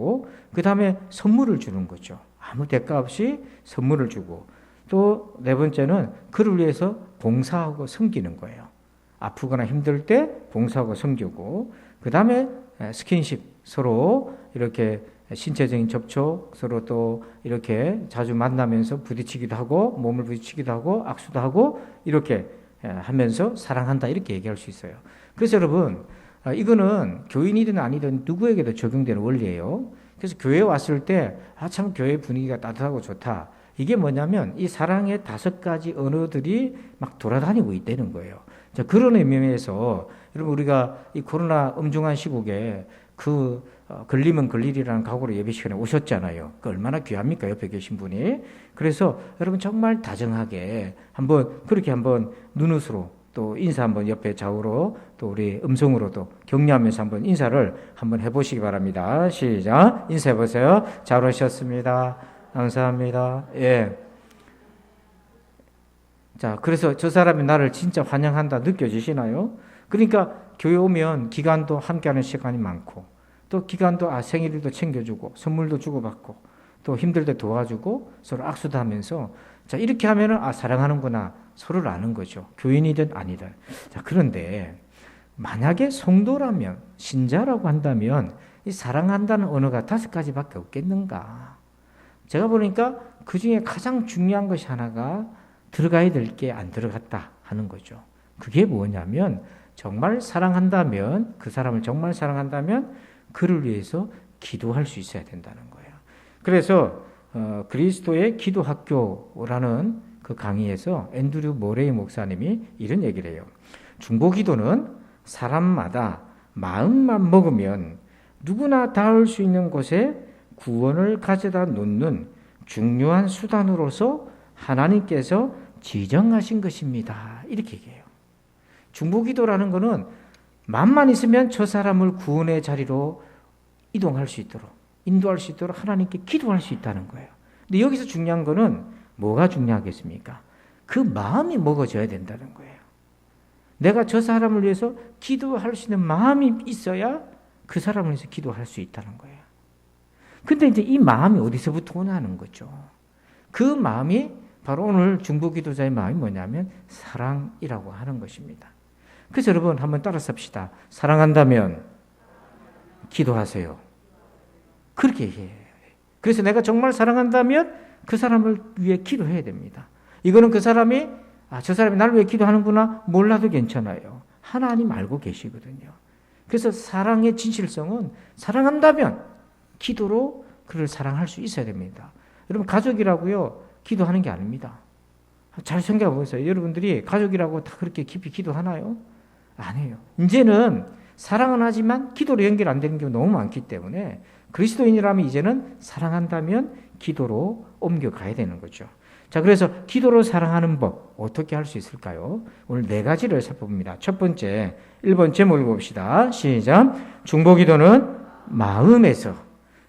하고, 그 다음에 선물을 주는 거죠. 아무 대가 없이 선물을 주고, 또 네 번째는 그를 위해서 봉사하고 섬기는 거예요. 아프거나 힘들 때 봉사하고 섬기고, 그 다음에 스킨십, 서로 이렇게 신체적인 접촉, 서로 또 이렇게 자주 만나면서 부딪히기도 하고, 몸을 부딪히기도 하고, 악수도 하고, 이렇게 하면서 사랑한다, 이렇게 얘기할 수 있어요. 그래서 여러분, 이거는 교인이든 아니든 누구에게도 적용되는 원리예요. 그래서 교회에 왔을 때, 참 교회 분위기가 따뜻하고 좋다. 이게 뭐냐면 이 사랑의 5가지 언어들이 막 돌아다니고 있다는 거예요. 자, 그런 의미에서 여러분, 우리가 이 코로나 엄중한 시국에 걸리면 걸리리라는 각오로 예배 시간에 오셨잖아요. 그 얼마나 귀합니까, 옆에 계신 분이. 그래서 여러분 정말 다정하게 그렇게 한번 눈웃으로 또 인사 한번 옆에 좌우로 또 우리 음성으로도 격려하면서 한번 인사를 한번 해보시기 바랍니다. 시작. 인사해 보세요. 잘 오셨습니다. 감사합니다. 예. 자, 그래서 저 사람이 나를 진짜 환영한다 느껴지시나요? 그러니까 교회 오면 기간도 함께하는 시간이 많고, 또 기간도 생일도 챙겨주고, 선물도 주고받고, 또 힘들 때 도와주고, 서로 악수도 하면서, 자, 이렇게 하면은 사랑하는구나, 서로를 아는 거죠. 교인이든 아니든. 자, 그런데 만약에 성도라면, 신자라고 한다면 이 사랑한다는 언어가 5가지밖에 없겠는가? 제가 보니까 그 중에 가장 중요한 것이 하나가 들어가야 될 게 안 들어갔다 하는 거죠. 그게 뭐냐면, 정말 사랑한다면, 그 사람을 정말 사랑한다면 그를 위해서 기도할 수 있어야 된다는 거예요. 그래서 그리스도의 기도학교라는 그 강의에서 앤드류 모레이 목사님이 이런 얘기를 해요. 중보기도는 사람마다 마음만 먹으면 누구나 닿을 수 있는 곳에 구원을 가져다 놓는 중요한 수단으로서 하나님께서 지정하신 것입니다. 이렇게 얘기해요. 중보기도라는 것은 마음만 있으면 저 사람을 구원의 자리로 이동할 수 있도록, 인도할 수 있도록 하나님께 기도할 수 있다는 거예요. 근데 여기서 중요한 거는 뭐가 중요하겠습니까? 그 마음이 먹어져야 된다는 거예요. 내가 저 사람을 위해서 기도할 수 있는 마음이 있어야 그 사람을 위해서 기도할 수 있다는 거예요. 근데 이제 이 마음이 어디서부터 오냐는 거죠. 그 마음이 바로 오늘 중보기도자의 마음이 뭐냐면 사랑이라고 하는 것입니다. 그래서 여러분 한번 따라서 합시다. 사랑한다면 기도하세요. 그렇게 얘기해요. 그래서 내가 정말 사랑한다면 그 사람을 위해 기도해야 됩니다. 이거는 그 사람이 저 사람이 나를 위해 기도하는구나 몰라도 괜찮아요. 하나님 알고 계시거든요. 그래서 사랑의 진실성은 사랑한다면 기도로 그를 사랑할 수 있어야 됩니다. 여러분 가족이라고요 기도하는 게 아닙니다. 잘 생각해 보세요. 여러분들이 가족이라고 다 그렇게 깊이 기도하나요? 안 해요. 이제는 사랑은 하지만 기도로 연결 안 되는 경우가 너무 많기 때문에 그리스도인이라면 이제는 사랑한다면 기도로 옮겨가야 되는 거죠. 자, 그래서 기도로 사랑하는 법 어떻게 할 수 있을까요? 오늘 4가지를 살펴봅니다. 첫 번째, 1번 제목을 봅시다. 시작. 중보기도는 마음에서.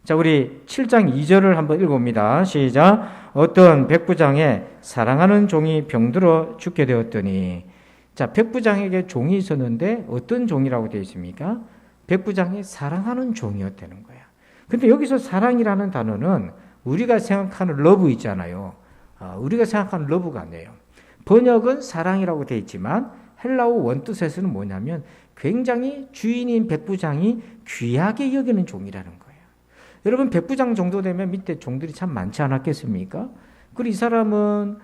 자, 우리 7장 2절을 한번 읽어봅니다. 시작. 어떤 백부장의 사랑하는 종이 병들어 죽게 되었더니. 자, 백부장에게 종이 있었는데 어떤 종이라고 되어 있습니까? 백부장이 사랑하는 종이었다는 거야. 근데 여기서 사랑이라는 단어는 우리가 생각하는 러브 있잖아요. 우리가 생각하는 러브가 아니에요. 번역은 사랑이라고 되어 있지만 헬라어 원뜻에서는 뭐냐면 굉장히 주인인 백부장이 귀하게 여기는 종이라는 거예요. 여러분 백부장 정도 되면 밑에 종들이 참 많지 않았겠습니까? 그리고 이 사람은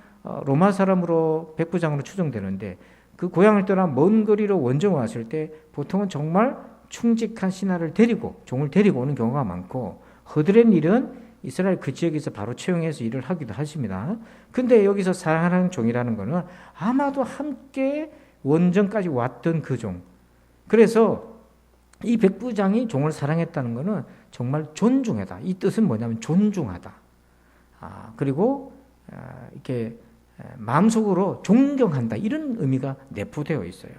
로마 사람으로 백부장으로 추정되는데 그 고향을 떠나 먼 거리로 원정 왔을 때 보통은 정말 충직한 신하를 데리고 종을 데리고 오는 경우가 많고 허드렛 일은 이스라엘 그 지역에서 바로 채용해서 일을 하기도 하십니다. 근데 여기서 사랑하는 종이라는 거는 아마도 함께 원정까지 왔던 그 종. 그래서 이 백부장이 종을 사랑했다는 것은 정말 존중하다. 이 뜻은 뭐냐면 존중하다. 그리고 이렇게 마음속으로 존경한다. 이런 의미가 내포되어 있어요.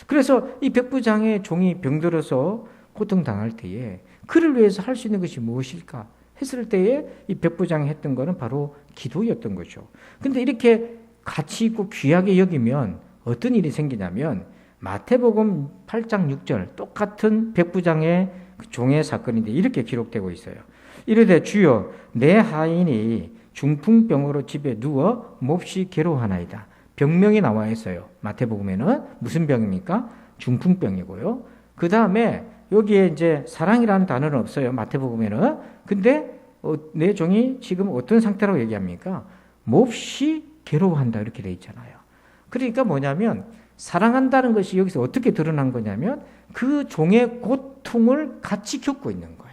그래서 이 백부장의 종이 병들어서 고통당할 때에 그를 위해서 할 수 있는 것이 무엇일까 했을 때에 이 백부장이 했던 것은 바로 기도였던 거죠. 근데 이렇게 가치 있고 귀하게 여기면 어떤 일이 생기냐면 마태복음 8장 6절 똑같은 백부장의 그 종의 사건인데 이렇게 기록되고 있어요. 이르되 주여 내 하인이 중풍병으로 집에 누워 몹시 괴로워하나이다. 병명이 나와 있어요. 마태복음에는 무슨 병입니까? 중풍병이고요. 그 다음에 여기에 이제 사랑이라는 단어는 없어요. 마태복음에는. 근데 내 종이 지금 어떤 상태라고 얘기합니까? 몹시 괴로워한다 이렇게 돼 있잖아요. 그러니까 뭐냐면 사랑한다는 것이 여기서 어떻게 드러난 거냐면 그 종의 고통을 같이 겪고 있는 거예요.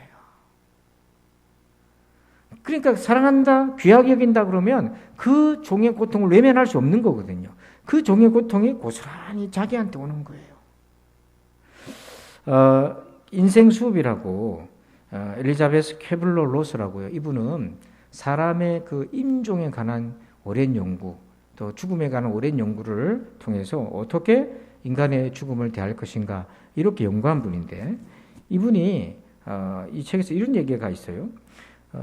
그러니까 사랑한다, 귀하게 여긴다 그러면 그 종의 고통을 외면할 수 없는 거거든요. 그 종의 고통이 고스란히 자기한테 오는 거예요. 인생 수업이라고 엘리자베스 쾌블러 로스라고요. 이분은 사람의 그 임종에 관한 오랜 연구, 또 죽음에 관한 오랜 연구를 통해서 어떻게 인간의 죽음을 대할 것인가 이렇게 연구한 분인데 이분이 이 책에서 이런 얘기가 있어요.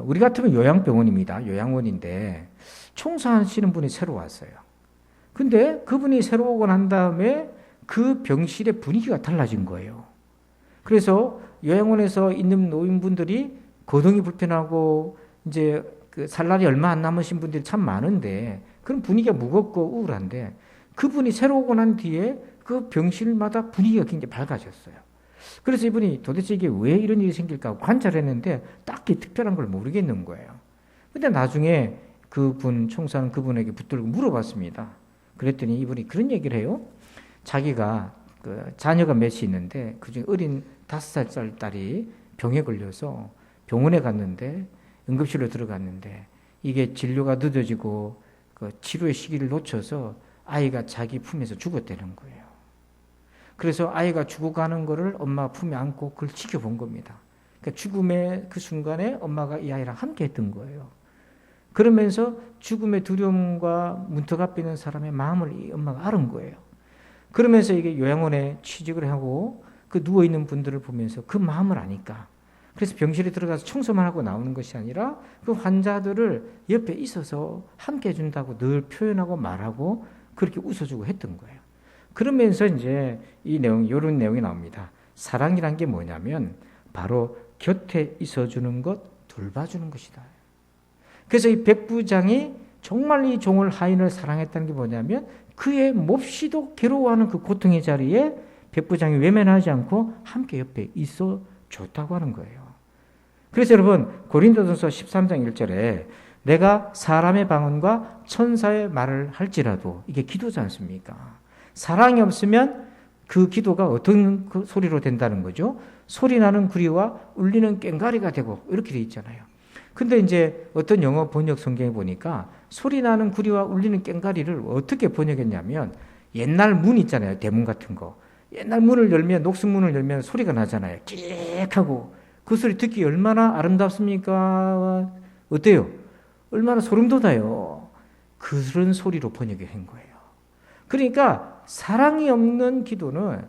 우리 같으면 요양병원입니다. 요양원인데 청소하시는 분이 새로 왔어요. 근데 그분이 새로 오고 난 다음에 그 병실의 분위기가 달라진 거예요. 그래서 요양원에서 있는 노인분들이 거동이 불편하고 이제 그 살 날이 얼마 안 남으신 분들이 참 많은데 그런 분위기가 무겁고 우울한데 그분이 새로 오고 난 뒤에 그 병실마다 분위기가 굉장히 밝아졌어요. 그래서 이분이 도대체 이게 왜 이런 일이 생길까 관찰을 했는데 딱히 특별한 걸 모르겠는 거예요. 근데 나중에 그분, 청소하는 그분에게 붙들고 물어봤습니다. 그랬더니 이분이 그런 얘기를 해요. 자기가 그 자녀가 몇이 있는데 그중에 어린 5살 딸이 병에 걸려서 병원에 갔는데 응급실로 들어갔는데 이게 진료가 늦어지고 그 치료의 시기를 놓쳐서 아이가 자기 품에서 죽었다는 거예요. 그래서 아이가 죽어가는 거를 엄마 품에 안고 그걸 지켜본 겁니다. 그러니까 죽음의 그 순간에 엄마가 이 아이랑 함께 했던 거예요. 그러면서 죽음의 두려움과 문턱앞에 사람의 마음을 이 엄마가 알은 거예요. 그러면서 이게 요양원에 취직을 하고 그 누워있는 분들을 보면서 그 마음을 아니까. 그래서 병실에 들어가서 청소만 하고 나오는 것이 아니라 그 환자들을 옆에 있어서 함께 해준다고 늘 표현하고 말하고 그렇게 웃어주고 했던 거예요. 그러면서 이제 이 내용, 이런 내용이 나옵니다. 사랑이란 게 뭐냐면 바로 곁에 있어주는 것, 돌봐주는 것이다. 그래서 이 백부장이 정말 이 종을 하인을 사랑했다는 게 뭐냐면 그의 몹시도 괴로워하는 그 고통의 자리에 백부장이 외면하지 않고 함께 옆에 있어 줬다고 하는 거예요. 그래서 여러분 고린도전서 13장 1절에 내가 사람의 방언과 천사의 말을 할지라도 이게 기도지 않습니까? 사랑이 없으면 그 기도가 어떤 그 소리로 된다는 거죠? 소리나는 구리와 울리는 꽹과리가 되고 이렇게 돼 있잖아요. 근데 이제 어떤 영어 번역 성경에 보니까 소리나는 구리와 울리는 꽹과리를 어떻게 번역했냐면 옛날 문 있잖아요. 대문 같은 거. 옛날 문을 열면 녹슨문을 열면 소리가 나잖아요. 끽하고 그 소리 듣기 얼마나 아름답습니까? 어때요? 얼마나 소름 돋아요. 그런 소리로 번역이 한 거예요. 그러니까 사랑이 없는 기도는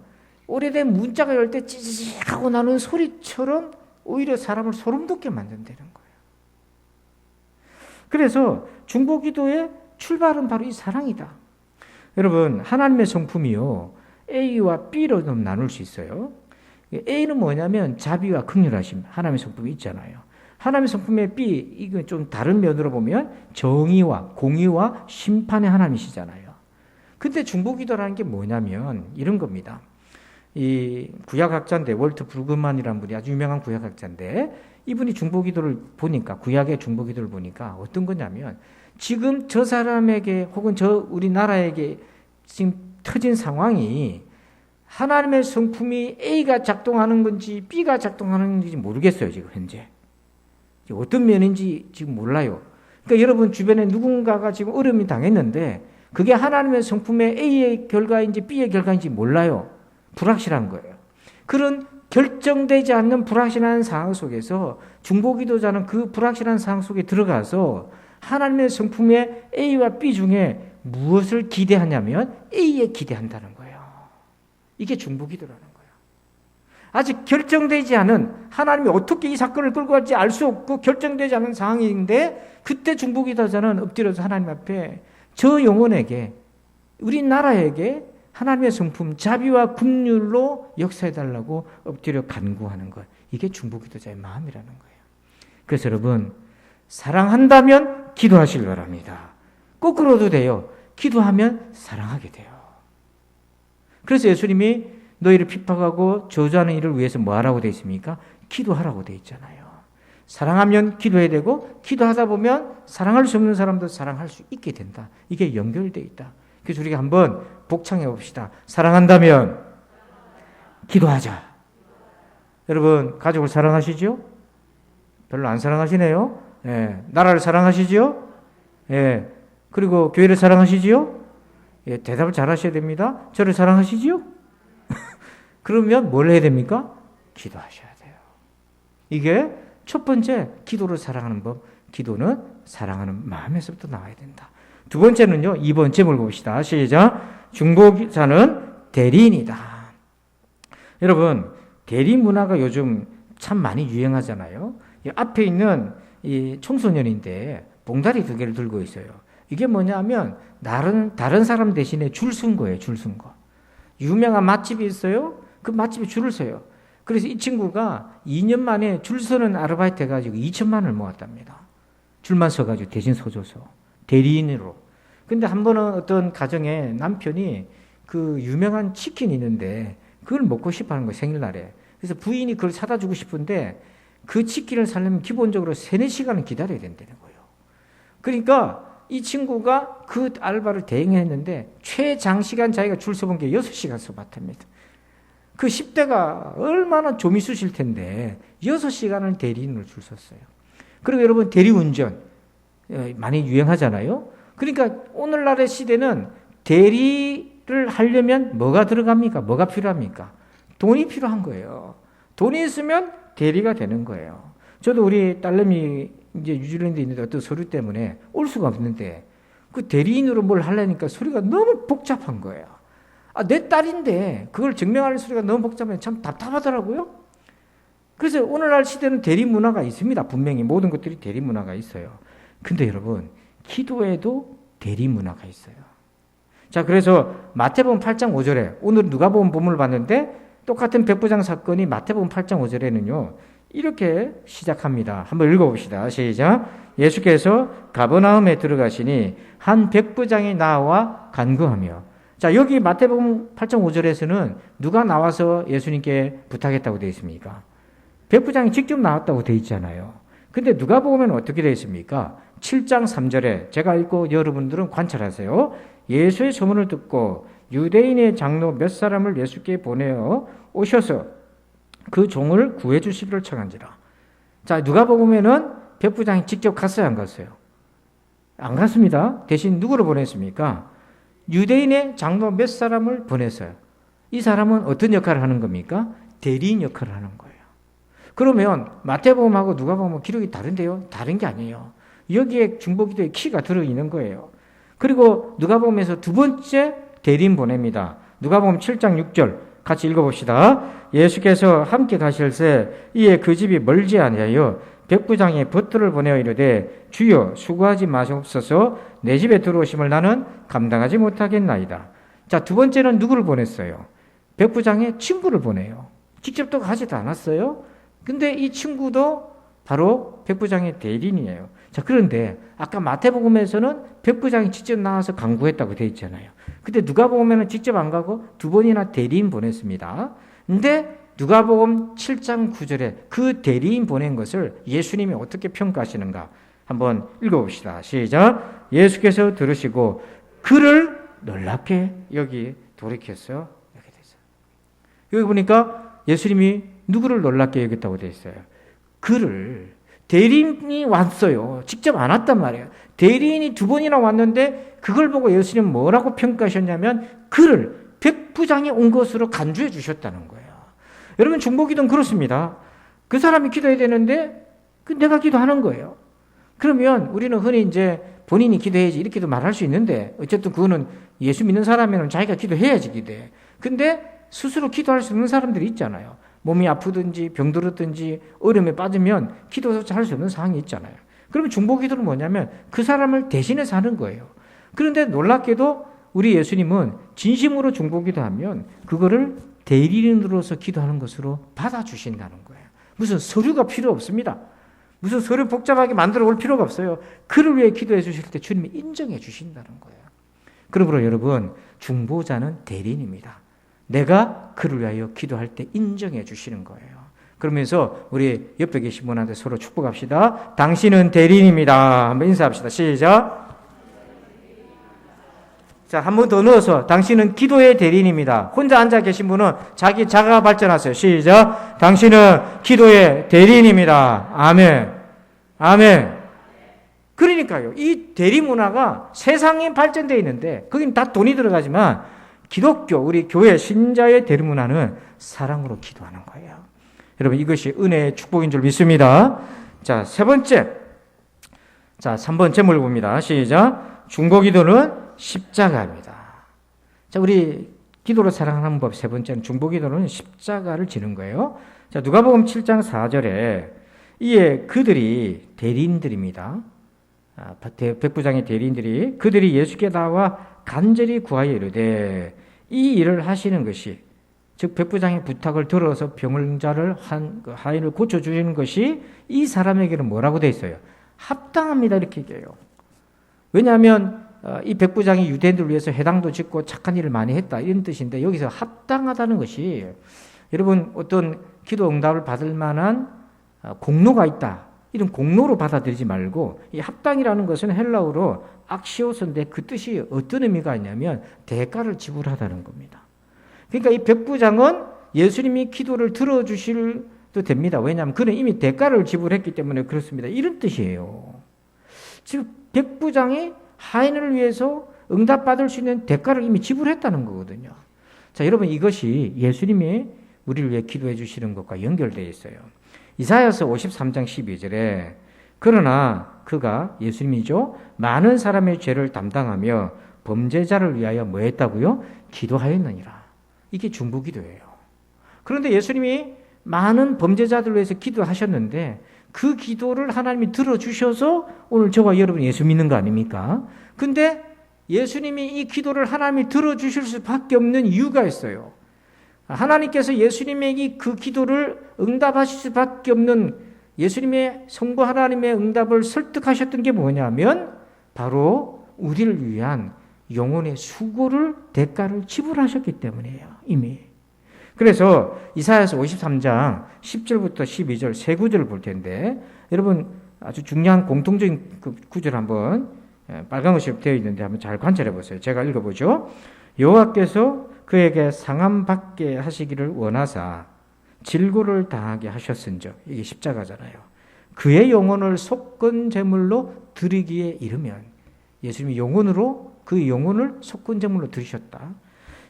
오래된 문자가 열 때 찌직하고 나는 소리처럼 오히려 사람을 소름 돋게 만든다는 거예요. 그래서 중보기도의 출발은 바로 이 사랑이다. 여러분 하나님의 성품이요 A와 B로 좀 나눌 수 있어요. A는 뭐냐면 자비와 긍휼하심, 하나님의 성품이 있잖아요. 하나님의 성품의 B, 이건 좀 다른 면으로 보면 정의와 공의와 심판의 하나님이시잖아요. 근데 중보기도라는 게 뭐냐면 이런 겁니다. 이 구약학자인데 월트 브루그만이라는 분이 아주 유명한 구약학자인데 이분이 중보기도를 보니까 구약의 중보기도를 보니까 어떤 거냐면 지금 저 사람에게 혹은 저 우리나라에게 지금 터진 상황이 하나님의 성품이 A가 작동하는 건지 B가 작동하는 건지 모르겠어요. 지금 현재 어떤 면인지 지금 몰라요. 그러니까 여러분 주변에 누군가가 지금 어려움이 당했는데 그게 하나님의 성품의 A의 결과인지 B의 결과인지 몰라요. 불확실한 거예요. 그런 결정되지 않는 불확실한 상황 속에서 중보기도자는 그 불확실한 상황 속에 들어가서 하나님의 성품의 A와 B 중에 무엇을 기대하냐면 A에 기대한다는 거예요. 이게 중보기도라는 거예요. 아직 결정되지 않은 하나님이 어떻게 이 사건을 끌고 갈지 알 수 없고 결정되지 않은 상황인데 그때 중보기도자는 엎드려서 하나님 앞에 저 영혼에게 우리나라에게 하나님의 성품 자비와 긍휼로 역사해달라고 엎드려 간구하는 것. 이게 중보기도자의 마음이라는 거예요. 그래서 여러분, 사랑한다면 기도하시기 바랍니다. 거꾸로도 돼요. 기도하면 사랑하게 돼요. 그래서 예수님이 너희를 핍박하고 저주하는 일을 위해서 뭐 하라고 되어 있습니까? 기도하라고 되어 있잖아요. 사랑하면 기도해야 되고, 기도하다 보면 사랑할 수 없는 사람도 사랑할 수 있게 된다. 이게 연결되어 있다. 그래서 우리가 한번 복창해 봅시다. 사랑한다면 기도하자. 여러분, 가족을 사랑하시죠? 별로 안 사랑하시네요. 예, 나라를 사랑하시죠? 예, 그리고 교회를 사랑하시지요? 예, 대답을 잘 하셔야 됩니다. 저를 사랑하시지요? 그러면 뭘 해야 됩니까? 기도하셔야 돼요. 이게 첫 번째, 기도를 사랑하는 법. 기도는 사랑하는 마음에서부터 나와야 된다. 두 번째는요, 2번 제목을 봅시다. 시작. 중보자는 대리인이다. 여러분, 대리 문화가 요즘 참 많이 유행하잖아요. 앞에 있는 이 청소년인데 봉다리 2개를 들고 있어요. 이게 뭐냐면 다른 사람 대신에 줄 쓴 거예요. 줄 쓴 거. 유명한 맛집이 있어요. 그 맛집에 줄을 서요. 그래서 이 친구가 2년 만에 줄 서는 아르바이트 해가지고 2천만 원을 모았답니다. 줄만 서가지고 대신 서줘서. 대리인으로. 근데 한 번은 어떤 가정에 남편이 그 유명한 치킨이 있는데 그걸 먹고 싶어 하는 거예요. 생일날에. 그래서 부인이 그걸 사다 주고 싶은데 그 치킨을 사려면 기본적으로 3-4시간은 기다려야 된다는 거예요. 그러니까 이 친구가 그 알바를 대행했는데 최장시간 자기가 줄 서본 게 6시간 서봤답니다. 그 10대가 얼마나 좀 있으실 텐데 6시간을 대리인으로 줄 섰어요. 그리고 여러분, 대리운전 많이 유행하잖아요. 그러니까 오늘날의 시대는 대리를 하려면 뭐가 들어갑니까? 뭐가 필요합니까? 돈이 필요한 거예요. 돈이 있으면 대리가 되는 거예요. 저도 우리 딸내미 이제 뉴질랜드에 있는데 어떤 서류 때문에 올 수가 없는데 그 대리인으로 뭘 하려니까 서류가 너무 복잡한 거예요. 내 딸인데 그걸 증명하는 서류가 너무 복잡하면 참 답답하더라고요. 그래서 오늘날 시대는 대리 문화가 있습니다. 분명히 모든 것들이 대리 문화가 있어요. 근데 여러분, 기도에도 대리 문화가 있어요. 자, 그래서 마태복음 8장 5절에 오늘 누가복음 본문을 봤는데 똑같은 백부장 사건이 마태복음 8장 5절에는요. 이렇게 시작합니다. 한번 읽어봅시다. 시작. 예수께서 가버나움에 들어가시니 한 백부장이 나와 간구하며. 자, 여기 마태복음 8장 5절에서는 누가 나와서 예수님께 부탁했다고 되어 있습니까? 백부장이 직접 나왔다고 되어 있잖아요. 근데 누가복음에는 어떻게 되어 있습니까? 7장 3절에 제가 읽고 여러분들은 관찰하세요. 예수의 소문을 듣고 유대인의 장로 몇 사람을 예수께 보내어 오셔서 그 종을 구해 주시기를 청한지라. 자, 누가복음에는 백부장이 직접 갔어요, 안 갔어요? 안 갔습니다. 대신 누구를 보냈습니까? 유대인의 장로 몇 사람을 보냈어요. 이 사람은 어떤 역할을 하는 겁니까? 대리인 역할을 하는 거예요. 그러면 마태복음하고 누가복음은 기록이 다른데요? 다른 게 아니에요. 여기에 중보기도의 키가 들어있는 거예요. 그리고 누가복음에서 두 번째 대리인 보냅니다. 누가복음 7장 6절 같이 읽어봅시다. 예수께서 함께 가실새 이에 그 집이 멀지 아니하여 백부장이 벗들을 보내어 이르되 주여 수고하지 마시옵소서 내 집에 들어오심을 나는 감당하지 못하겠나이다. 자, 두 번째는 누구를 보냈어요? 백부장의 친구를 보내요. 직접 또 가지도 않았어요. 근데 이 친구도 바로 백부장의 대리인이에요. 자, 그런데 아까 마태복음에서는 백부장이 직접 나와서 간구했다고 되어 있잖아요. 근데 누가복음에는 직접 안 가고 두 번이나 대리인 보냈습니다. 근데 누가복음 7장 9절에 그 대리인 보낸 것을 예수님이 어떻게 평가하시는가 한번 읽어봅시다. 시작. 예수께서 들으시고 그를 놀랍게 여기 돌이켰어요. 이렇게 됐어요. 여기 보니까 예수님이 누구를 놀랍게 여겼다고 되어 있어요. 그를. 대리인이 왔어요. 직접 안 왔단 말이에요. 대리인이 두 번이나 왔는데 그걸 보고 예수님은 뭐라고 평가하셨냐면 그를 백부장이 온 것으로 간주해 주셨다는 거예요. 여러분, 중보기도는 그렇습니다. 그 사람이 기도해야 되는데 내가 기도하는 거예요. 그러면 우리는 흔히 이제 본인이 기도해야지 이렇게도 말할 수 있는데 어쨌든 그거는 예수 믿는 사람이면 자기가 기도해야지 기도해. 근데 스스로 기도할 수 없는 사람들이 있잖아요. 몸이 아프든지 병들었든지 어려움에 빠지면 기도조차 할 수 없는 상황이 있잖아요. 그러면 중보기도는 뭐냐면 그 사람을 대신해서 하는 거예요. 그런데 놀랍게도 우리 예수님은 진심으로 중보기도하면 그거를 대리인으로서 기도하는 것으로 받아주신다는 거예요. 무슨 서류가 필요 없습니다. 무슨 서류 복잡하게 만들어 올 필요가 없어요. 그를 위해 기도해 주실 때 주님이 인정해 주신다는 거예요. 그러므로 여러분, 중보자는 대리인입니다. 내가 그를 위하여 기도할 때 인정해 주시는 거예요. 그러면서 우리 옆에 계신 분한테 서로 축복합시다. 당신은 대리인입니다. 한번 인사합시다. 시작. 자, 한 번 더 넣어서 당신은 기도의 대리인입니다. 혼자 앉아 계신 분은 자기 자가 발전하세요. 시작. 당신은 기도의 대리인입니다. 아멘. 아멘. 그러니까요. 이 대리 문화가 세상에 발전되어 있는데 거긴 다 돈이 들어가지만 기독교, 우리 교회 신자의 대리 문화는 사랑으로 기도하는 거예요. 여러분, 이것이 은혜의 축복인 줄 믿습니다. 자, 세 번째. 자, 3번 제목을 봅니다. 시작. 중보기도는 십자가입니다. 자, 우리 기도를 사랑하는 법 세 번째는 중보기도는 십자가를 지는 거예요. 자, 누가복음 7장 4절에 이에 그들이 대리인들입니다. 백부장의 대리인들이 그들이 예수께 나와 간절히 구하여 이르되 이 일을 하시는 것이, 즉 백부장의 부탁을 들어서 병자를 하인을 고쳐주시는 것이 이 사람에게는 뭐라고 되어 있어요? 합당합니다. 이렇게 얘기해요. 왜냐하면 이 백부장이 유대인들을 위해서 회당도 짓고 착한 일을 많이 했다, 이런 뜻인데 여기서 합당하다는 것이, 여러분, 어떤 기도 응답을 받을 만한 공로가 있다, 이런 공로로 받아들이지 말고, 이 합당이라는 것은 헬라어로 악시오스인데 그 뜻이 어떤 의미가 있냐면 대가를 지불하다는 겁니다. 그러니까 이 백부장은 예수님이 기도를 들어주실도 됩니다. 왜냐하면 그는 이미 대가를 지불했기 때문에 그렇습니다. 이런 뜻이에요. 즉 백부장이 하인을 위해서 응답받을 수 있는 대가를 이미 지불했다는 거거든요. 자, 여러분, 이것이 예수님이 우리를 위해 기도해 주시는 것과 연결되어 있어요. 이사야서 53장 12절에 그러나 그가, 예수님이죠, 많은 사람의 죄를 담당하며 범죄자를 위하여 뭐 했다고요? 기도하였느니라. 이게 중보기도예요. 그런데 예수님이 많은 범죄자들을 위해서 기도하셨는데 그 기도를 하나님이 들어주셔서 오늘 저와 여러분 예수 믿는 거 아닙니까? 근데 예수님이 이 기도를 하나님이 들어주실 수밖에 없는 이유가 있어요. 하나님께서 예수님에게 그 기도를 응답하실 수밖에 없는, 예수님의 성부 하나님의 응답을 설득하셨던 게 뭐냐면 바로 우리를 위한 영혼의 수고를, 대가를 지불하셨기 때문이에요. 이미. 그래서 이사야서 53장 10절부터 12절 세 구절을 볼 텐데, 여러분 아주 중요한 공통적인 그 구절 한번, 빨간 것이 되어 있는데 한번 잘 관찰해 보세요. 제가 읽어보죠. 여호와께서 그에게 상함받게 하시기를 원하사 질고를 당하게 하셨은즉, 이게 십자가잖아요. 그의 영혼을 속건 제물로 드리기에 이르면, 예수님이 영혼으로, 그 영혼을 속건 제물로 드리셨다.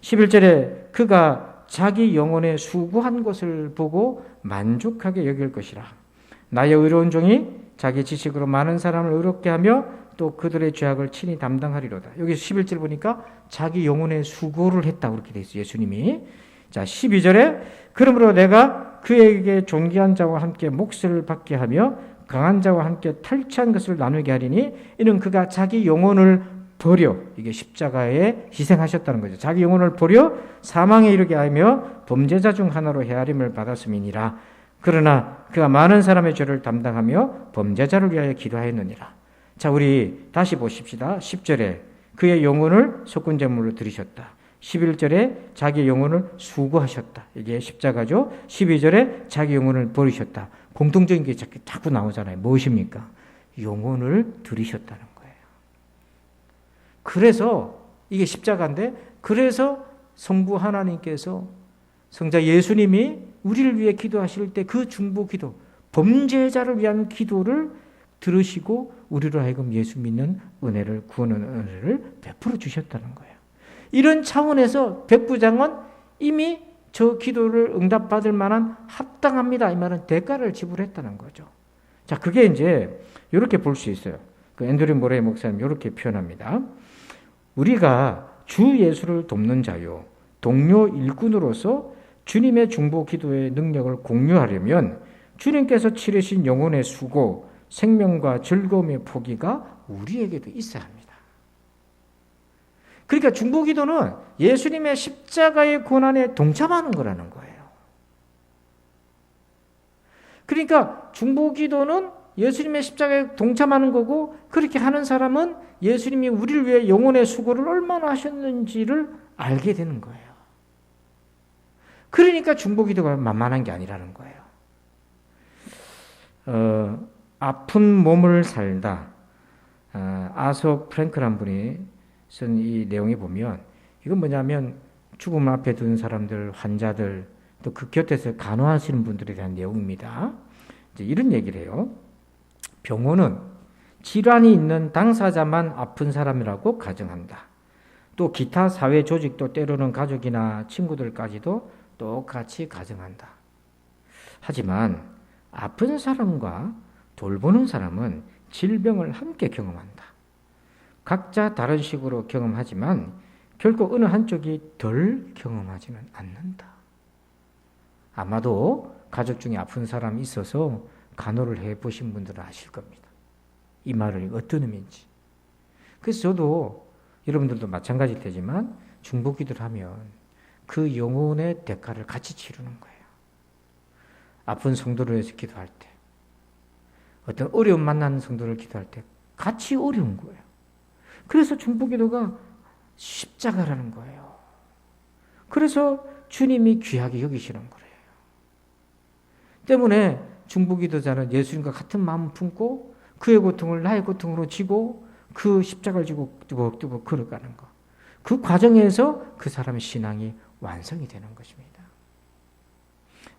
11절에 그가 자기 영혼에 수고한 것을 보고 만족하게 여길 것이라. 나의 의로운 종이 자기 지식으로 많은 사람을 의롭게 하며 또 그들의 죄악을 친히 담당하리로다. 여기 11절 보니까 자기 영혼의 수고를 했다고 그렇게 돼 있어요. 예수님이. 자, 12절에 그러므로 내가 그에게 존귀한 자와 함께 몫을 받게 하며 강한 자와 함께 탈취한 것을 나누게 하리니 이는 그가 자기 영혼을 버려, 이게 십자가에 희생하셨다는 거죠. 자기 영혼을 버려 사망에 이르게 하며 범죄자 중 하나로 헤아림을 받았음이니라. 그러나 그가 많은 사람의 죄를 담당하며 범죄자를 위하여 기도하였느니라. 자, 우리 다시 보십시다. 10절에 그의 영혼을 속건제물로 드리셨다. 11절에 자기 영혼을 수고하셨다. 이게 십자가죠. 12절에 자기 영혼을 버리셨다. 공통적인 게 자꾸 나오잖아요. 무엇입니까? 영혼을 드리셨다는 거예요. 그래서 이게 십자가인데, 그래서 성부 하나님께서 성자 예수님이 우리를 위해 기도하실 때 그 중보 기도, 범죄자를 위한 기도를 들으시고 우리로 하여금 예수 믿는 은혜를, 구원의 은혜를 베풀어 주셨다는 거예요. 이런 차원에서 백부장은 이미 저 기도를 응답받을 만한 합당합니다, 이 말은 대가를 지불했다는 거죠. 자, 그게 이제 이렇게 볼 수 있어요. 그 앤드류 모레이 목사님 이렇게 표현합니다. 우리가 주 예수를 돕는 자요, 동료 일꾼으로서 주님의 중보 기도의 능력을 공유하려면 주님께서 치르신 영혼의 수고, 생명과 즐거움의 포기가 우리에게도 있어야 합니다. 그러니까 중보 기도는 예수님의 십자가의 고난에 동참하는 거라는 거예요. 그러니까 중보기도는 예수님의 십자가에 동참하는 거고, 그렇게 하는 사람은 예수님이 우리를 위해 영혼의 수고를 얼마나 하셨는지를 알게 되는 거예요. 그러니까 중보기도가 만만한 게 아니라는 거예요. 아픈 몸을 살다. 아소 프랭크란 분이 쓴 이 내용에 보면, 이건 뭐냐면 죽음 앞에 둔 사람들, 환자들, 또 그 곁에서 간호하시는 분들에 대한 내용입니다. 이제 이런 얘기를 해요. 병원은 질환이 있는 당사자만 아픈 사람이라고 가정한다. 또 기타 사회 조직도 때로는 가족이나 친구들까지도 똑같이 가정한다. 하지만 아픈 사람과 돌보는 사람은 질병을 함께 경험한다. 각자 다른 식으로 경험하지만 결코 어느 한쪽이 덜 경험하지는 않는다. 아마도 가족 중에 아픈 사람이 있어서 간호를 해보신 분들은 아실 겁니다. 이 말이 어떤 의미인지. 그래서 저도 여러분들도 마찬가지일 테지만 중보기도를 하면 그 영혼의 대가를 같이 치르는 거예요. 아픈 성도를 위해서 기도할 때, 어떤 어려움 만나는 성도를 기도할 때 같이 어려운 거예요. 그래서 중보기도가 십자가라는 거예요. 그래서 주님이 귀하게 여기시는 거예요. 때문에 중보기도자는 예수님과 같은 마음을 품고 그의 고통을 나의 고통으로 지고 그 십자가를 지고 뚜벅뚜벅 걸어가는 것. 그 과정에서 그 사람의 신앙이 완성이 되는 것입니다.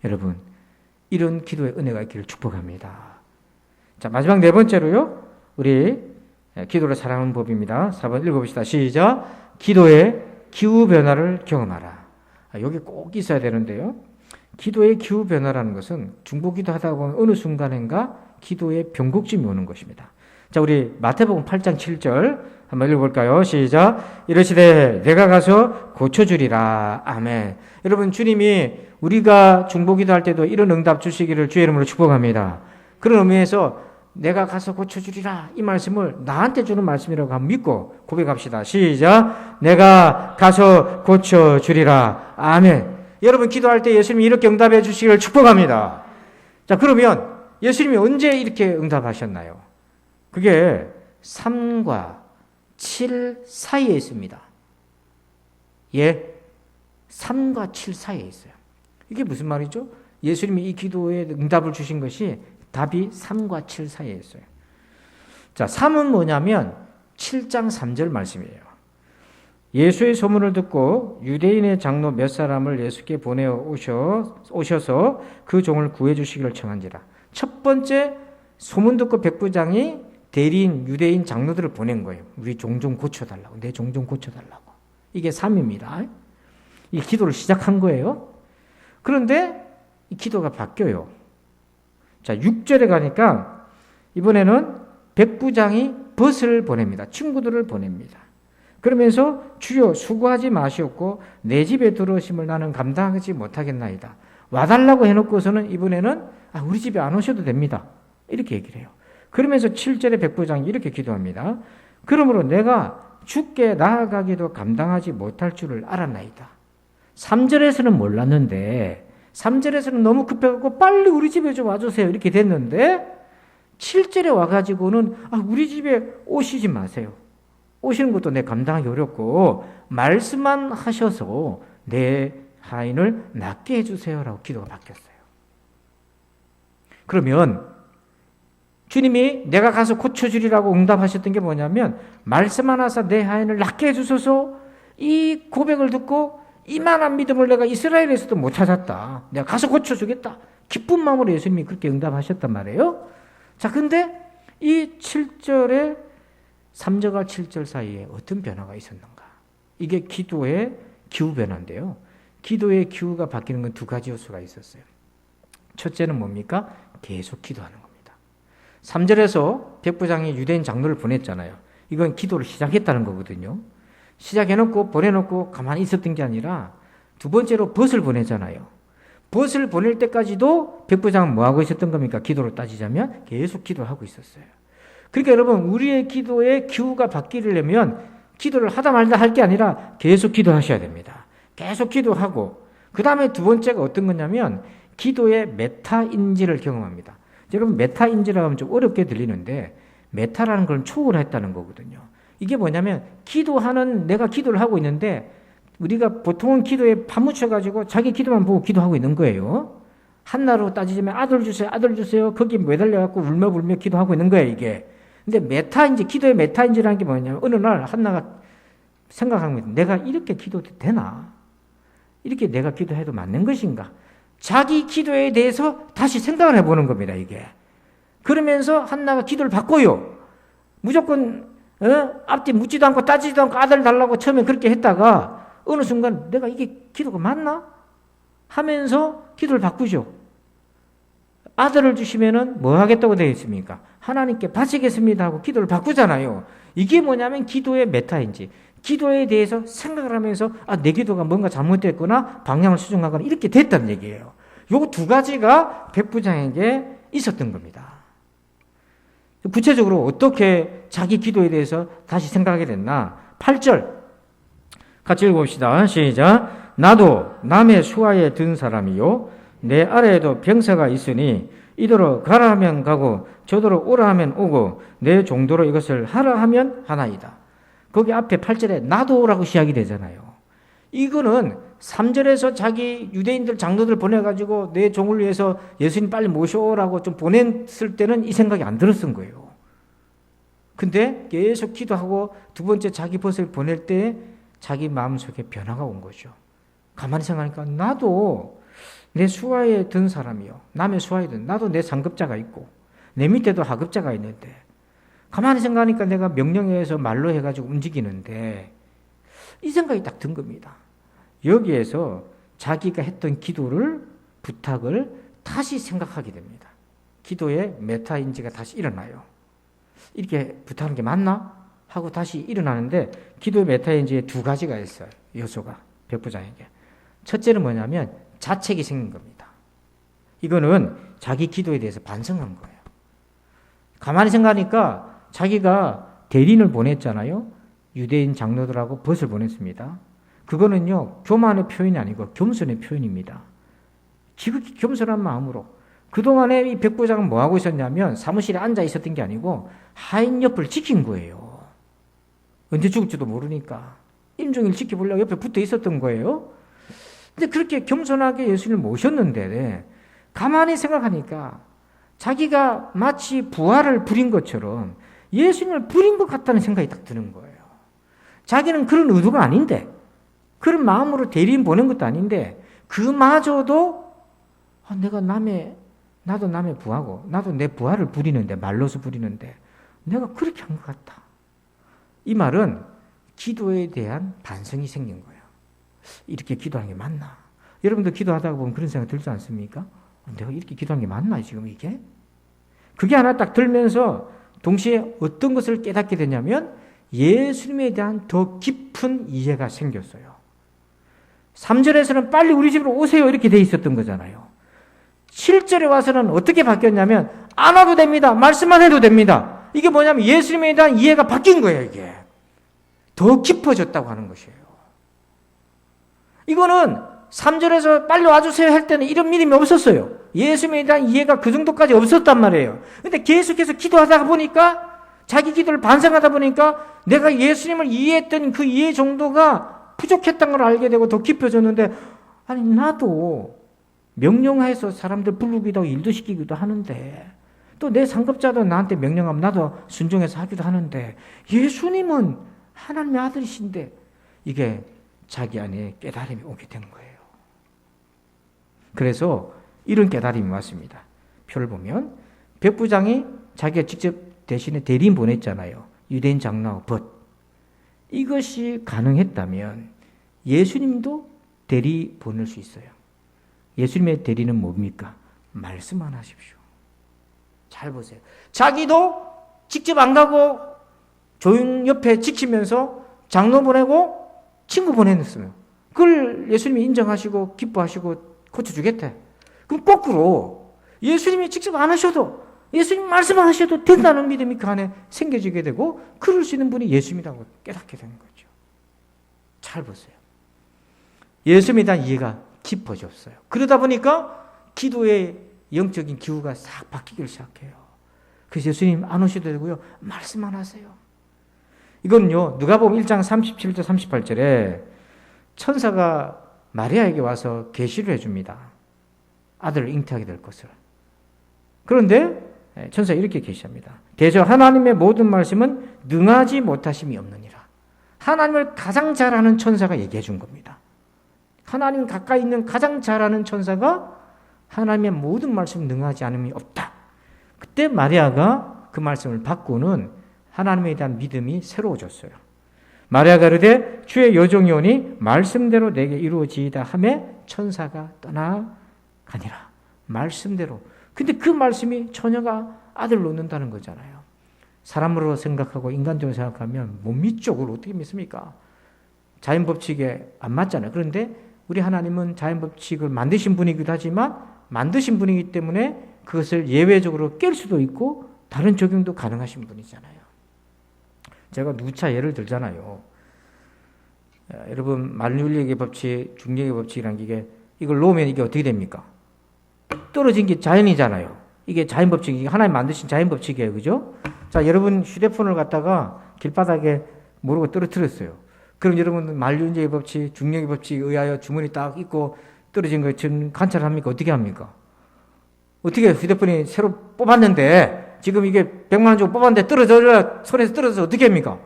여러분, 이런 기도의 은혜가 있기를 축복합니다. 자, 마지막 네 번째로요, 우리 기도를 사랑하는 법입니다. 4번 읽어봅시다. 시작. 기도의 기후변화를 경험하라. 여기 꼭 있어야 되는데요. 기도의 기후변화라는 것은 중보기도 하다 보면 어느 순간인가 기도의 변곡점이 오는 것입니다. 자, 우리 마태복음 8장 7절 한번 읽어볼까요? 시작. 이르시되 내가 가서 고쳐주리라. 아멘. 여러분, 주님이 우리가 중보기도 할 때도 이런 응답 주시기를 주의 이름으로 축복합니다. 그런 의미에서 내가 가서 고쳐주리라, 이 말씀을 나한테 주는 말씀이라고 한번 믿고 고백합시다. 시작. 내가 가서 고쳐주리라. 아멘. 여러분, 기도할 때 예수님이 이렇게 응답해 주시기를 축복합니다. 자, 그러면 예수님이 언제 이렇게 응답하셨나요? 그게 3과 7 사이에 있습니다. 예, 3과 7 사이에 있어요. 이게 무슨 말이죠? 예수님이 이 기도에 응답을 주신 것이 답이 3과 7 사이에 있어요. 자, 3은 뭐냐면 7장 3절 말씀이에요. 예수의 소문을 듣고 유대인의 장로 몇 사람을 예수께 보내어 오셔서 그 종을 구해 주시기를 청한지라. 첫 번째, 소문 듣고 백부장이 대리인 유대인 장로들을 보낸 거예요. 우리 종 좀 고쳐달라고, 내 종 좀 고쳐달라고. 이게 3입니다. 이 기도를 시작한 거예요. 그런데 이 기도가 바뀌어요. 자, 6절에 가니까 이번에는 백부장이 벗을 보냅니다. 친구들을 보냅니다. 그러면서 주여 수고하지 마시옵고 내 집에 들어오심을 나는 감당하지 못하겠나이다. 와달라고 해놓고서는 이번에는 우리 집에 안 오셔도 됩니다. 이렇게 얘기를 해요. 그러면서 7절에 백부장이 이렇게 기도합니다. 그러므로 내가 주께 나아가기도 감당하지 못할 줄을 알았나이다. 3절에서는 몰랐는데 3절에서는 너무 급해갖고 빨리 우리 집에 좀 와주세요 이렇게 됐는데 7절에 와가지고는 우리 집에 오시지 마세요. 오시는 것도 내 감당하기 어렵고 말씀만 하셔서 내 하인을 낫게 해주세요라고 기도가 바뀌었어요. 그러면 주님이 내가 가서 고쳐주리라고 응답하셨던 게 뭐냐면 말씀 하나서 내 하인을 낫게 해주소서, 이 고백을 듣고 이만한 믿음을 내가 이스라엘에서도 못 찾았다. 내가 가서 고쳐주겠다. 기쁜 마음으로 예수님이 그렇게 응답하셨단 말이에요. 자, 근데 이 7절에 3절과 7절 사이에 어떤 변화가 있었는가? 이게 기도의 기후 변화인데요. 기도의 기후가 바뀌는 건 두 가지 요소가 있었어요. 첫째는 뭡니까? 계속 기도하는 겁니다. 3절에서 백부장이 유대인 장로를 보냈잖아요. 이건 기도를 시작했다는 거거든요. 시작해놓고 보내놓고 가만히 있었던 게 아니라 두 번째로 벗을 보내잖아요. 벗을 보낼 때까지도 백부장은 뭐하고 있었던 겁니까? 기도로 따지자면 계속 기도하고 있었어요. 그러니까 여러분, 우리의 기도의 기후가 바뀌려면 기도를 하다 말다 할 게 아니라 계속 기도하셔야 됩니다. 계속 기도하고, 그 다음에 두 번째가 어떤 거냐면 기도의 메타인지를 경험합니다. 여러분 메타인지라고 하면 좀 어렵게 들리는데 메타라는 걸 초월했다는 거거든요. 이게 뭐냐면 내가 기도를 하고 있는데 우리가 보통은 기도에 파묻혀가지고 자기 기도만 보고 기도하고 있는 거예요. 한나로 따지자면 아들 주세요, 아들 주세요. 거기 매달려갖고 울며 기도하고 있는 거예요, 이게. 근데 기도의 메타인지라는 게 뭐냐면 어느 날 한나가 생각한 겁니다. 내가 이렇게 기도도 되나? 이렇게 내가 기도해도 맞는 것인가? 자기 기도에 대해서 다시 생각을 해보는 겁니다, 이게. 그러면서 한나가 기도를 바꿔요. 무조건, 앞뒤 묻지도 않고 따지지도 않고 아들 달라고 처음에 그렇게 했다가 어느 순간 내가 이게 기도가 맞나? 하면서 기도를 바꾸죠. 아들을 주시면은 뭐 하겠다고 되어 있습니까? 하나님께 바치겠습니다 하고 기도를 바꾸잖아요. 이게 뭐냐면 기도의 메타인지. 기도에 대해서 생각을 하면서 내 기도가 뭔가 잘못됐거나 방향을 수정하거나 이렇게 됐다는 얘기예요. 요 두 가지가 백부장에게 있었던 겁니다. 구체적으로 어떻게 자기 기도에 대해서 다시 생각하게 됐나? 8절 같이 읽어봅시다. 시작. 나도 남의 수하에 든 사람이요 내 아래에도 병사가 있으니 이더러 가라 하면 가고 저더러 오라 하면 오고 내 종도로 이것을 하라 하면 하나이다. 거기 앞에 8절에 나도라고 시작이 되잖아요. 이거는 3절에서 자기 유대인들 장로들 보내가지고 내 종을 위해서 예수님 빨리 모셔오라고 좀 보냈을 때는 이 생각이 안 들었던 거예요. 근데 계속 기도하고 두 번째 자기 벗을 보낼 때 자기 마음속에 변화가 온 거죠. 가만히 생각하니까 나도 내 수하에 든 사람이요. 남의 수하에 든 나도 내 상급자가 있고 내 밑에도 하급자가 있는데 가만히 생각하니까 내가 명령에 의해서 말로 해가지고 움직이는데 이 생각이 딱 든 겁니다. 여기에서 자기가 했던 기도를 부탁을 다시 생각하게 됩니다. 기도의 메타인지가 다시 일어나요. 이렇게 부탁하는 게 맞나? 하고 다시 일어나는데 기도의 메타인지에 두 가지가 있어요. 요소가 백부장에게. 첫째는 뭐냐면 자책이 생긴 겁니다. 이거는 자기 기도에 대해서 반성한 거예요. 가만히 생각하니까 자기가 대리인을 보냈잖아요. 유대인 장로들하고 벗을 보냈습니다. 그거는요 교만의 표현이 아니고 겸손의 표현입니다. 지극히 겸손한 마음으로 그동안에 이 백부장은 뭐하고 있었냐면 사무실에 앉아 있었던 게 아니고 하인 옆을 지킨 거예요. 언제 죽을지도 모르니까 임종일 지켜보려고 옆에 붙어 있었던 거예요. 근데 그렇게 겸손하게 예수님을 모셨는데 가만히 생각하니까 자기가 마치 부활을 부린 것처럼 예수님을 부린 것 같다는 생각이 딱 드는 거예요. 자기는 그런 의도가 아닌데 그런 마음으로 대리인 보낸 것도 아닌데 그마저도 나도 남의 부하고 나도 내 부하를 부리는데 말로서 부리는데 내가 그렇게 한 것 같다. 이 말은 기도에 대한 반성이 생긴 거예요. 이렇게 기도하는 게 맞나? 여러분도 기도하다가 보면 그런 생각 들지 않습니까? 내가 이렇게 기도하는 게 맞나 지금 이게? 그게 하나 딱 들면서 동시에 어떤 것을 깨닫게 되냐면 예수님에 대한 더 깊은 이해가 생겼어요. 3절에서는 빨리 우리 집으로 오세요 이렇게 돼 있었던 거잖아요. 7절에 와서는 어떻게 바뀌었냐면 안 와도 됩니다. 말씀만 해도 됩니다. 이게 뭐냐면 예수님에 대한 이해가 바뀐 거예요. 이게 더 깊어졌다고 하는 것이에요. 이거는 3절에서 빨리 와주세요 할 때는 이런 믿음이 없었어요. 예수님에 대한 이해가 그 정도까지 없었단 말이에요. 근데 계속해서 기도하다 보니까 자기 기도를 반성하다 보니까 내가 예수님을 이해했던 그 이해 정도가 부족했던 걸 알게 되고 더 깊어졌는데 아니 나도 명령해서 사람들 부르기도 하고 일도 시키기도 하는데 또 내 상급자도 나한테 명령하면 나도 순종해서 하기도 하는데 예수님은 하나님의 아들이신데 이게 자기 안에 깨달음이 오게 된 거예요. 그래서 이런 깨달음이 왔습니다. 표를 보면 백부장이 자기가 직접 대신에 대리인 보냈잖아요. 유대인 장로하고 벗. 이것이 가능했다면 예수님도 대리 보낼 수 있어요. 예수님의 대리는 뭡니까? 말씀만 하십시오. 잘 보세요. 자기도 직접 안 가고 조용 옆에 지키면서 장로 보내고 친구 보냈어요. 그걸 예수님이 인정하시고 기뻐하시고 고쳐주겠대. 그럼 거꾸로 예수님이 직접 안 하셔도 예수님 말씀만 하셔도 된다는 믿음이 그 안에 생겨지게 되고 그럴 수 있는 분이 예수님이라고 깨닫게 되는 거죠. 잘 보세요. 예수님에 대한 이해가 깊어졌어요. 그러다 보니까 기도의 영적인 기후가 싹 바뀌기 시작해요. 그래서 예수님 안 오셔도 되고요. 말씀만 하세요. 이건요, 누가복음 1장 37절 38절에 천사가 마리아에게 와서 계시를 해줍니다. 아들을 잉태하게 될 것을. 그런데 천사가 이렇게 계시합니다. 대저 하나님의 모든 말씀은 능하지 못하심이 없느니라. 하나님을 가장 잘 아는 천사가 얘기해 준 겁니다. 하나님 가까이 있는 가장 잘 아는 천사가 하나님의 모든 말씀 능하지 않음이 없다. 그때 마리아가 그 말씀을 받고는 하나님에 대한 믿음이 새로워졌어요. 마리아가 이르되 주의 여종이 오니 말씀대로 내게 이루어지이다 하매 천사가 떠나가니라. 말씀대로. 근데 그 말씀이 처녀가 아들을 낳는다는 거잖아요. 사람으로 생각하고 인간적으로 생각하면 못 믿죠. 그걸 어떻게 믿습니까? 자연 법칙에 안 맞잖아요. 그런데 우리 하나님은 자연 법칙을 만드신 분이기도 하지만 만드신 분이기 때문에 그것을 예외적으로 깰 수도 있고 다른 적용도 가능하신 분이잖아요. 제가 누차 예를 들잖아요. 여러분 만유인력의 법칙, 중력의 법칙이라는 게 이걸 놓으면 이게 어떻게 됩니까? 떨어진 게 자연이잖아요. 이게 자연 법칙이 하나님 만드신 자연 법칙이에요. 그죠? 자, 여러분 휴대폰을 갖다가 길바닥에 모르고 떨어뜨렸어요. 그럼 여러분 만유인력의 법칙, 중력의 법칙에 의하여 주머니 딱 있고 떨어진 거 지금 관찰합니까? 어떻게 합니까? 어떻게 휴대폰이 새로 뽑았는데 지금 이게 100만 원 주고 뽑았는데 떨어져야 손에서 떨어져서 어떻게 합니까?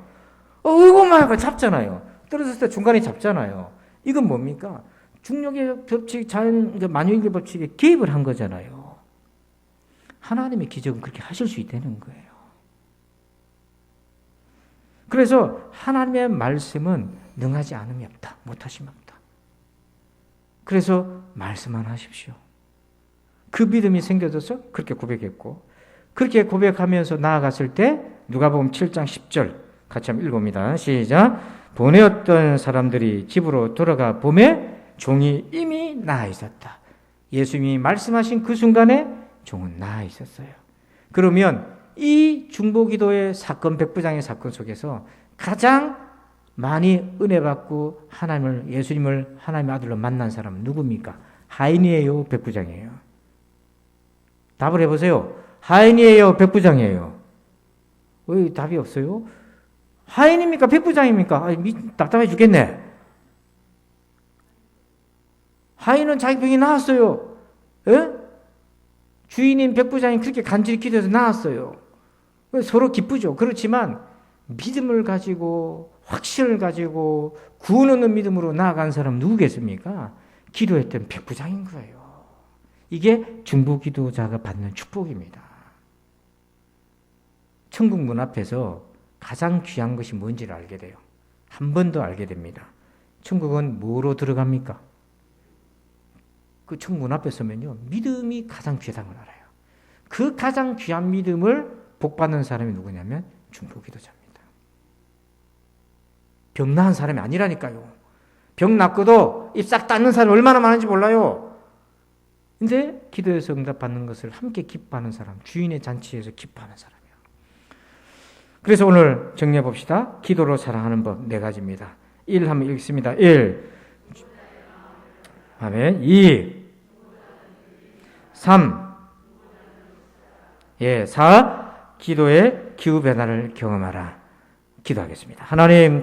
이거만 하고 잡잖아요. 떨어졌을 때 중간에 잡잖아요. 이건 뭡니까? 중력의 법칙, 자연 만유인의 법칙에 개입을 한 거잖아요. 하나님의 기적은 그렇게 하실 수 있다는 거예요. 그래서 하나님의 말씀은 능하지 않음이 없다. 못하심이 없다. 그래서 말씀만 하십시오. 그 믿음이 생겨져서 그렇게 고백했고 그렇게 고백하면서 나아갔을 때 누가복음 7장 10절 같이 한번 읽어봅니다. 시작. 보내었던 사람들이 집으로 돌아가 보매 종이 이미 나아 있었다. 예수님이 말씀하신 그 순간에 종은 나아 있었어요. 그러면 이 중보기도의 사건, 백부장의 사건 속에서 가장 많이 은혜 받고 하나님을, 예수님을 하나님의 아들로 만난 사람은 누굽니까? 하인이에요, 백부장이에요? 답을 해보세요. 하인이에요, 백부장이에요? 왜 답이 없어요? 하인입니까? 백부장입니까? 답답해 죽겠네. 하인은 자기 병이 나았어요. 에? 주인인 백부장이 그렇게 간절히 기도해서 나았어요. 서로 기쁘죠. 그렇지만 믿음을 가지고 확신을 가지고 구원 얻는 믿음으로 나아간 사람 누구겠습니까? 기도했던 백부장인 거예요. 이게 중보기도자가 받는 축복입니다. 천국 문 앞에서 가장 귀한 것이 뭔지를 알게 돼요. 한 번 더 알게 됩니다. 천국은 뭐로 들어갑니까? 그 천국 문 앞에 서면요, 믿음이 가장 귀하다는 걸 알아요. 그 가장 귀한 믿음을 복받는 사람이 누구냐면 중보기도자입니다. 병 나은 사람이 아니라니까요. 병 낫고도 입 싹 닦는 사람이 얼마나 많은지 몰라요. 근데 기도에서 응답받는 것을 함께 기뻐하는 사람, 주인의 잔치에서 기뻐하는 사람이에요. 그래서 오늘 정리해 봅시다. 기도로 사랑하는 법 4가지입니다. 1 한번 읽습니다. 1. 아멘. 2. 3. 4. 기도의 기후 변화를 경험하라. 기도하겠습니다. 하나님